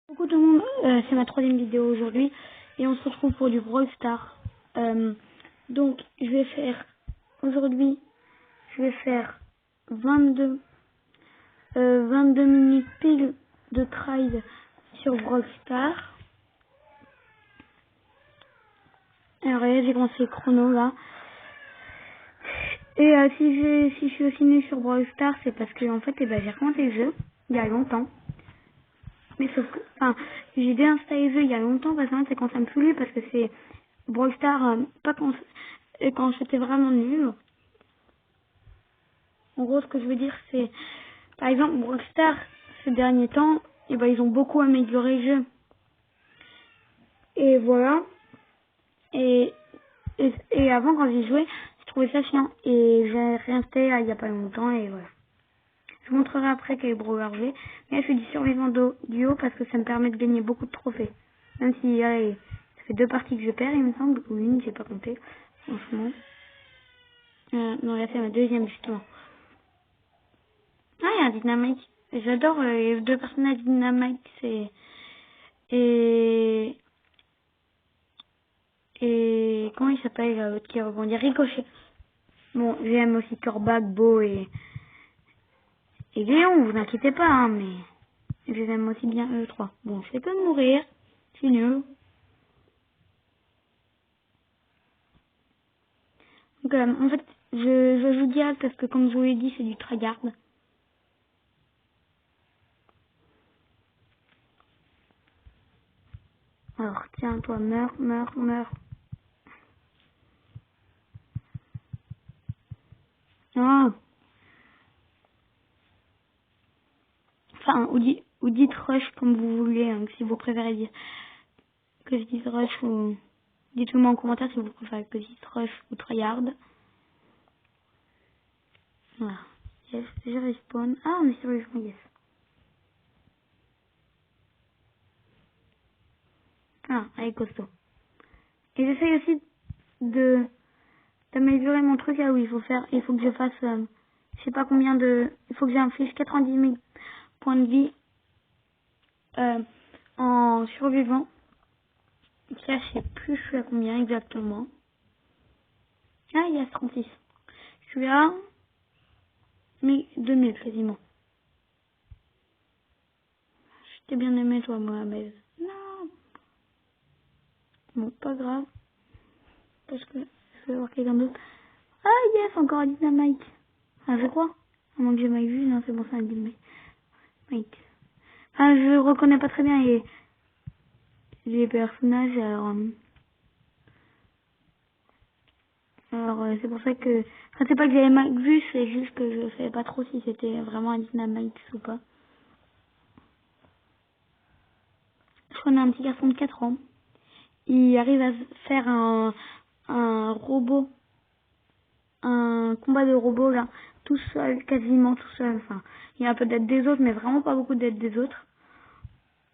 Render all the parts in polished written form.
Coucou tout le monde, c'est ma troisième vidéo aujourd'hui et on se retrouve pour du Brawl Stars. Donc je vais faire aujourd'hui, je vais faire 22 minutes pile de trade sur Brawl Stars. Alors là j'ai commencé le chrono là. Et si je suis aussi nulle sur Brawl Stars, c'est parce que en fait j'ai recommencé le jeu il y a longtemps. Mais sauf que, j'ai déinstallé le jeu il y a longtemps parce que c'est quand ça me plus parce que c'est Brawl Stars, pas quand j'étais vraiment nul. En gros, ce que je veux dire, c'est, par exemple, Brawl Stars, ces derniers temps, ils ont beaucoup amélioré le jeu. Et voilà. Et avant, quand j'y jouais, je trouvais ça chiant. Et j'ai réinstallé il y a pas longtemps et voilà. Je vous montrerai après quel brawler j'ai. Mais je fais du survivant duo parce que ça me permet de gagner beaucoup de trophées. Même si allez, ça fait 2 parties que je perds, il me semble, ou une, j'ai pas compté, franchement. Non, là c'est ma deuxième justement. Ah, il y a un dynamique. J'adore les 2 personnages dynamiques, c'est... Et... Et... Comment il s'appelle l'autre qui rebondit? Ricochet. Bon, j'aime aussi Corbac, Beau et Léon, vous inquiétez pas, hein, mais... Je les aime aussi bien eux trois. Bon, je fais que de mourir. C'est nul. Donc, en fait, je joue direct parce que, comme je vous l'ai dit, c'est du tryhard. Alors, tiens, toi, meurs. Non. Enfin, ou dites rush comme vous voulez, hein, si vous préférez dire que je dise rush ou... Dites-le-moi en commentaire si vous préférez que je dise rush ou tryhard. Voilà. Yes, je respawn. Ah, on est sur le jeu, yes. Ah, allez, costaud. Et j'essaye aussi d'améliorer mon truc là où il faut que je fasse, je sais pas combien il faut que j'inflige 90 000 points de vie en survivant. Ça, je sais plus je suis à combien exactement. Ah, il y a 36. Je suis à 2000 quasiment. Je t'ai bien aimé toi, Mohamed. Non. Bon, pas grave. Parce que je vais voir quelqu'un d'autre. Ah, yes, encore un dynamite. Ah, je crois. À moins que j'ai mal vu, non, c'est bon, c'est un dynamite. Ah, je reconnais pas très bien les personnages, alors c'est pour ça que... Enfin, c'est pas que j'avais mal vu, c'est juste que je savais pas trop si c'était vraiment un dynamite ou pas. Je connais un petit garçon de 4 ans. Il arrive à faire un robot, un combat de robot là, tout seul, quasiment tout seul. Enfin, il y a un peu d'aide des autres, mais vraiment pas beaucoup d'aide des autres.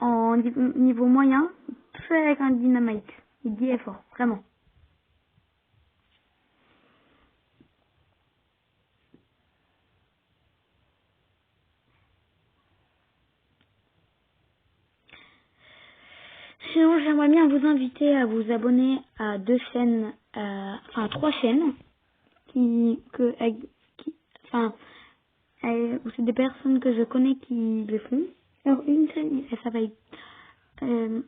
En niveau moyen, tout seul avec un dynamite. Il dit est fort, vraiment. Sinon, j'aimerais bien vous inviter à vous abonner à 2 chaînes, enfin 3 chaînes, enfin, où c'est des personnes que je connais qui le font. Alors, une chaîne, elle s'appelle euh,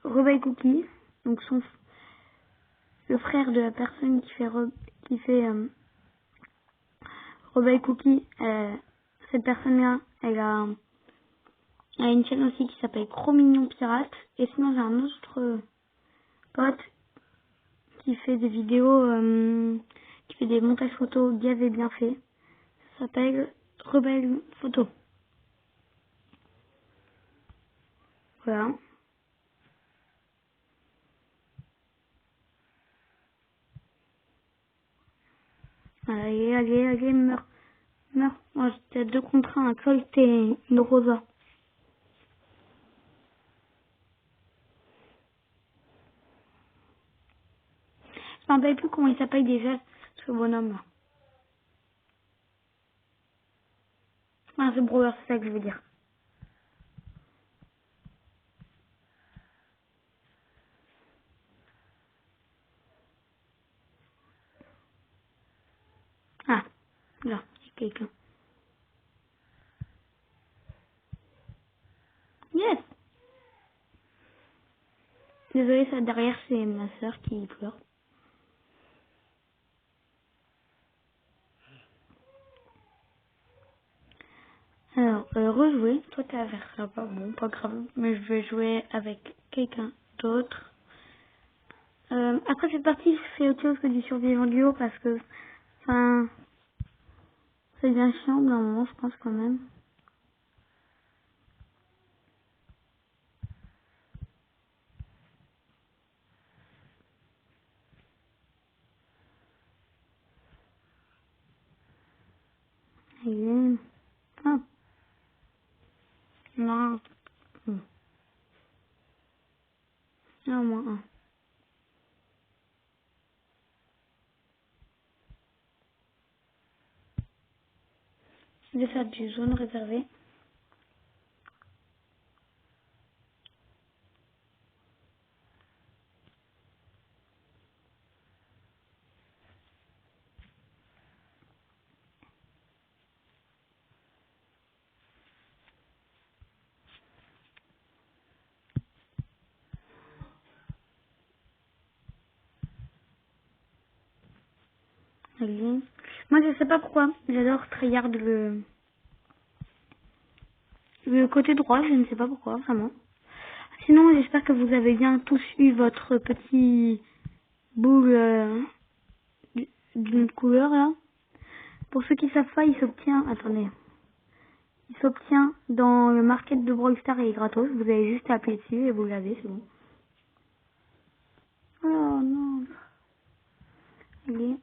Rebelle Cookie, donc le frère de la personne qui fait Rebelle Cookie, cette personne-là, elle a une chaîne aussi qui s'appelle Gros Mignon Pirate. Et sinon, j'ai un autre pote qui fait des vidéos, qui fait des montages photos bien et bien faits. Ça s'appelle Rebelle Photo. Voilà. Allez, meurs. Moi, j'étais à 2 contre 1, un Colt et une Rosa. Je m'en rappelle plus comment il s'appelle déjà, ce bonhomme-là. Ah, c'est Brawler, c'est ça que je veux dire. Ah, là, il y a quelqu'un. Yes! Désolée, ça derrière, c'est ma soeur qui pleure. Alors, rejouer. Toi, t'as à faire ça, pas bon, pas grave. Mais je vais jouer avec quelqu'un d'autre. Après cette partie, je fais autre chose que du survivant duo parce que, enfin, c'est bien chiant d'un moment, je pense quand même. Allez. Ah, non. Non, moins un. Je vais faire du zone réservé. Allez. Moi, je sais pas pourquoi. J'adore tryhard le côté droit, je ne sais pas pourquoi, vraiment. Sinon, j'espère que vous avez bien tous eu votre petit boule d'une couleur, là. Pour ceux qui savent pas, il s'obtient... Attendez. Il s'obtient dans le market de Brawl Stars et gratos. Vous avez juste à appuyer dessus et vous l'avez, c'est bon. Oh non. Allez.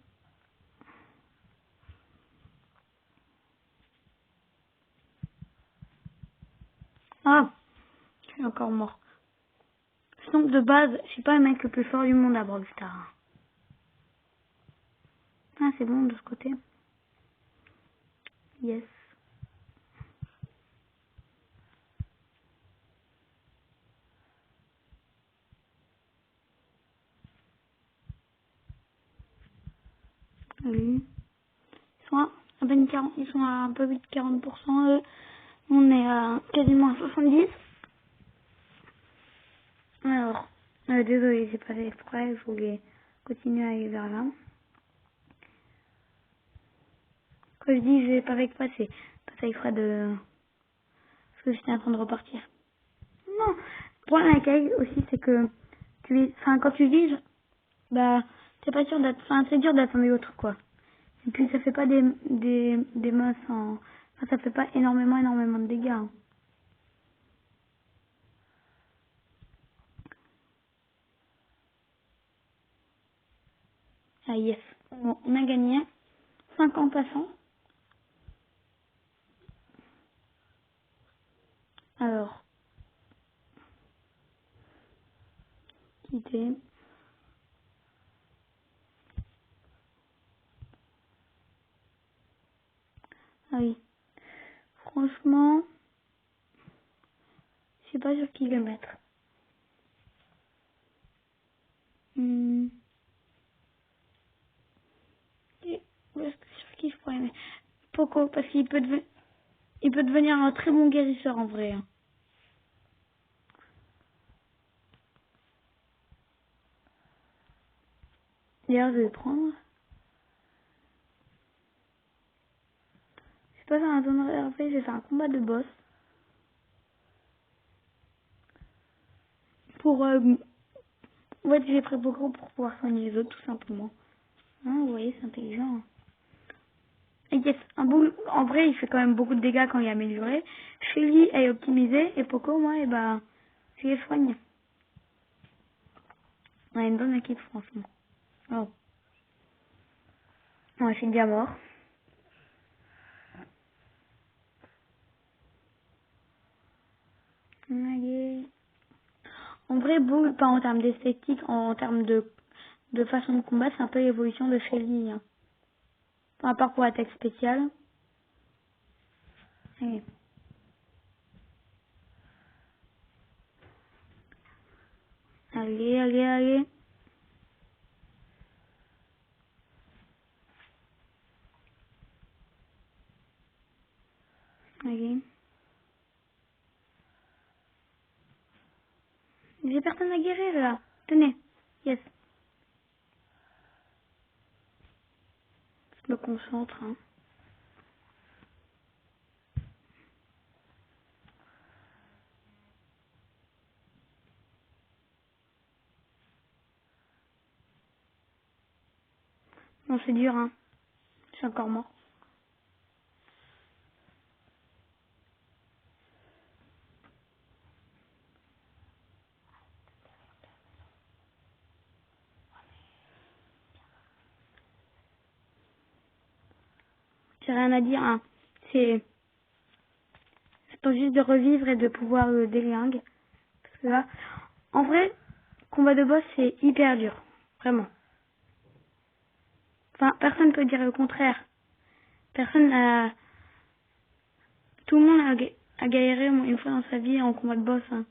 Ah, je suis encore mort. Sinon, de base, je suis pas le mec le plus fort du monde à Brawl Stars. Ah, c'est bon de ce côté. Yes. Oui. Ils sont à un peu plus de 40%. Eux. On est à quasiment à 70. Alors, désolé, j'ai pas fait exprès. Il faut continuer à aller vers là. Quand je dis je vais pas fait exprès, c'est pas fait exprès de... Parce que j'étais en train de repartir. Non. Le problème avec elle aussi, c'est que quand tu vises, bah, t'es pas sûr d'être, enfin, c'est dur d'attendre l'autre, quoi. Et puis, ça fait pas des masses enfin, ça fait pas énormément de dégâts. Hein. Ah, yes. Bon, on a gagné 50 passants. Alors, quitter. Ah oui. Franchement, je sais pas sur qui le mettre. Hmm. Et sur qui je pourrais mettre Poco, parce qu'il il peut devenir un très bon guérisseur en vrai. Hein. D'ailleurs, je vais le prendre. Je sais pas, dans la zone réservée, j'ai fait un combat de boss. Pour, ouais, j'ai pris Poco pour pouvoir soigner les autres, tout simplement. Hein, vous voyez, c'est intelligent. Et yes, un boule, en vrai, il fait quand même beaucoup de dégâts quand il est amélioré. Shelly est optimisé, et Poco, moi, et ben, je les soigne. On a une bonne équipe, franchement. Oh. Ouais, je suis déjà mort. Allez. En vrai, Bull, pas en termes d'esthétique, en termes de façon de combat, c'est un peu l'évolution de Shelly. Hein. Enfin, à part pour la tech spéciale. Allez. Allez, allez, allez. Allez. J'ai personne à guérir là. Tenez. Yes. Je me concentre. Hein. Bon, c'est dur, hein. Je suis encore mort. J'ai rien à dire, hein. C'est pas juste de revivre et de pouvoir délinguer. Parce que là, en vrai, combat de boss, c'est hyper dur. Vraiment. Enfin, personne peut dire le contraire. Personne a... Tout le monde a galéré au moins une fois dans sa vie en combat de boss. Hein.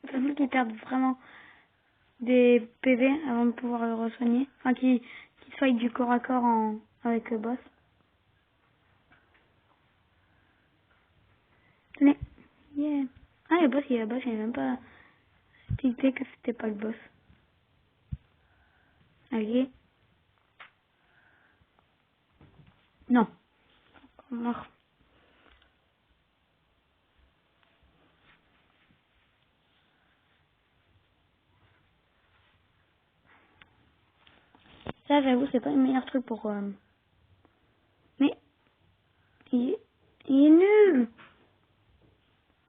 Il faut qu'ils perdent vraiment des PV avant de pouvoir le re-soigner. Enfin, qu'ils soient du corps à corps avec le boss. Tenez. Yeah. Ah, le boss, il est même pas tilté que c'était pas le boss. Allez. Non. Mort. Ça, j'avoue, c'est pas le meilleur truc pour... Mais, il est nul.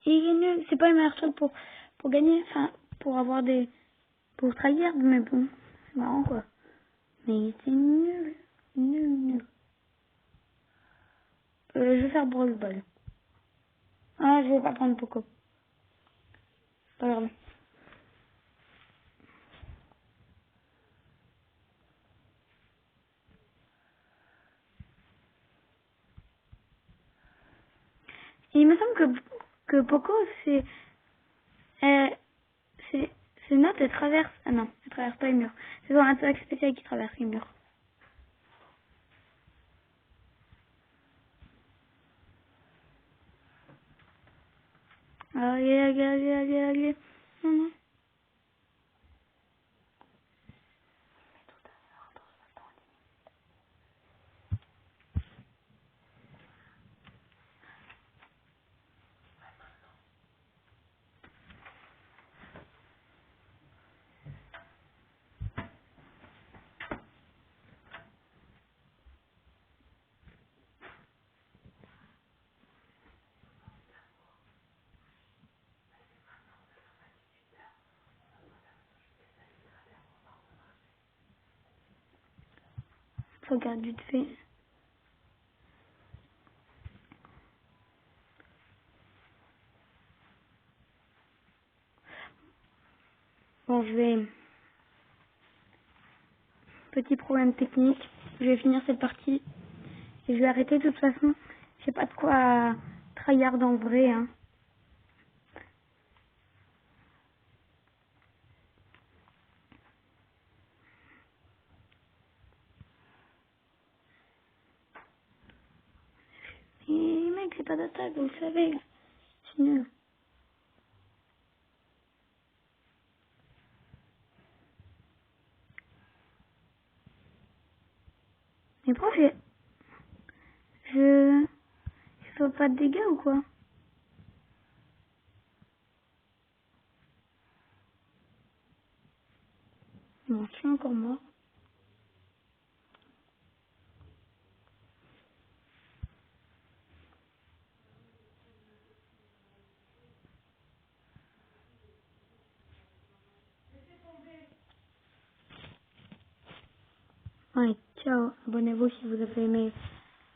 Il est nul. C'est pas le meilleur truc pour gagner. Enfin, pour avoir des... Pour trahir, mais bon. C'est marrant, quoi. Mais c'est nul. Nul, nul. Je vais faire Brawl Ball. Ah, je vais pas prendre Poco. Pas grave. Il me semble que Poco, euh, c'est, ses notes, elles traversent, ah non, elles traversent pas les murs. C'est son attaque spéciale qui traverse les murs. Allez, allez, allez, allez, allez. Non, non. Regarde vite fait. Bon, petit problème technique. Je vais finir cette partie. Et je vais arrêter de toute façon. J'ai pas de quoi tryhard en vrai, hein. Et mec, c'est pas d'attaque, vous le savez. C'est nul. Mais pourquoi je fais pas de dégâts ou quoi? Bon, je suis encore mort. Ouais, ciao. Abonnez-vous si vous avez aimé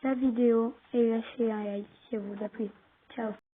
la vidéo et lâchez un like si elle vous a plu.